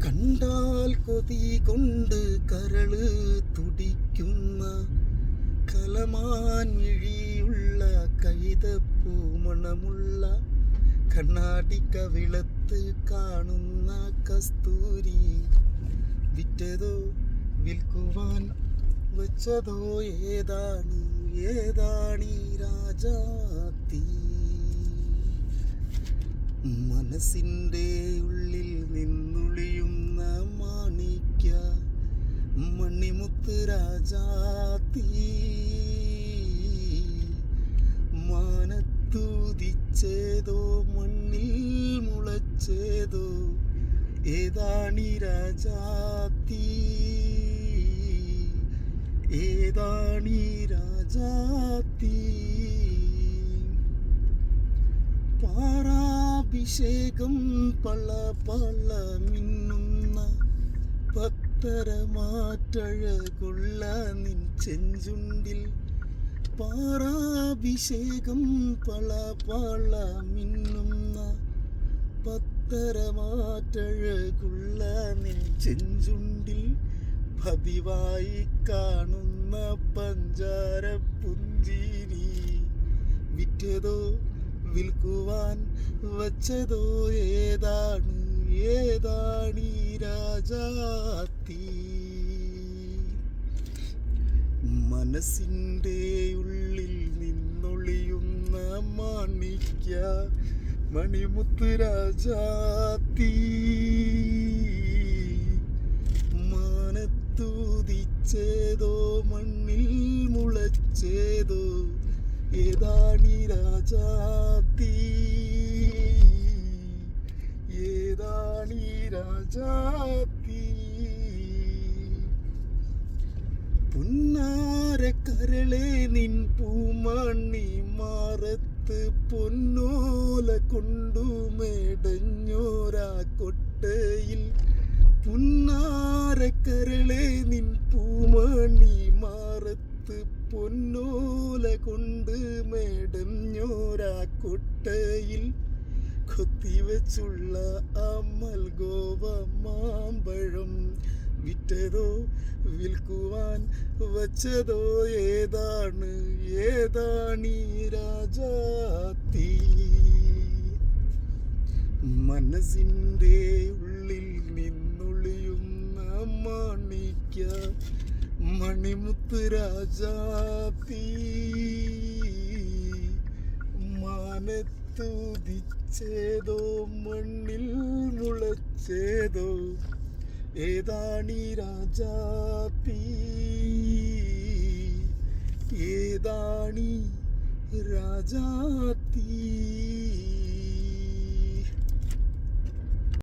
കണ്ടാൽ കൊതി കൊണ്ട് കരള് തുടിക്കുന്ന കലമാൻ മിഴിയുള്ള കൈതപ്പൂ മണമുള്ള കണ്ണാടി കവിളത്ത് കാണുന്ന കസ്തൂരി വിറ്റതോ വിൽക്കുവാൻ വച്ചതോ ഏതാണീ രാജാത്തി. മനസ്സിൻ്റെ ഉള്ളിൽ നിന്നൊളിയുന്ന മാണിക്യ മണിമുത്ത് രാജാത്തി. മാനത്തുദിച്ചേതോ മണ്ണിൽ മുളച്ചേതോ ഏതാണീ രാജാത്തി, ഏതാണീ രാജാത്തി. പാറാഭിഷേകം പള പള മിന്നുന്ന പത്തരമാറ്റഴകുള്ള നിൻ ചെഞ്ചുണ്ടിൽ. പാറാഭിഷേകം പള പള മിന്നുന്ന പത്തരമാറ്റഴകുള്ള നിൻ ചെഞ്ചുണ്ടിൽ പതിവായി കാണുന്ന പഞ്ചാര പുഞ്ചിരി വിറ്റതോ വിൽക്കുവാൻ വച്ചതോ ഏതാണീ രാജാത്തി. മനസ്സിൻ്റെ ഉള്ളിൽ നിന്നൊളിയുന്ന മാണിക്യ മണിമുത്ത് രാജാത്തി. മാനത്തുദിച്ചേതോ മണ്ണിൽ മുളച്ചേതോ ഏതാണീ രാജാത്തി, ഏതാണീ രാജാത്തി. പുന്നാരക്കരളെ നിൻ പൂമണി മാറത്ത് പൊന്നോല കൊണ്ടു മേടഞ്ഞോരാ കൊട്ടയിൽ. പുന്നാരക്കരളെ നിൻ പൂമണി മാറത്ത് പൊന്നോല കൊണ്ട് മേടഞ്ഞോരാ കൊട്ടയിൽ. കൊത്തിവെച്ചുള്ള അമൽഗോവ മാമ്പഴം വിറ്റതോ വിൽക്കുവാൻ വച്ചതോ ഏതാണീ രാജാത്തി. മനസ്സിൻ്റെ ഉള്ളിൽ നിന്നൊളിയുന്ന മാണിക്യ മണിമുത്ത് രാജാത്തി. മാനത്തുദിച്ചേതോ മണ്ണിൽ മുളച്ചേതോ ഏതാണീ രാജാത്തി, ഏതാണീ രാജാത്തി.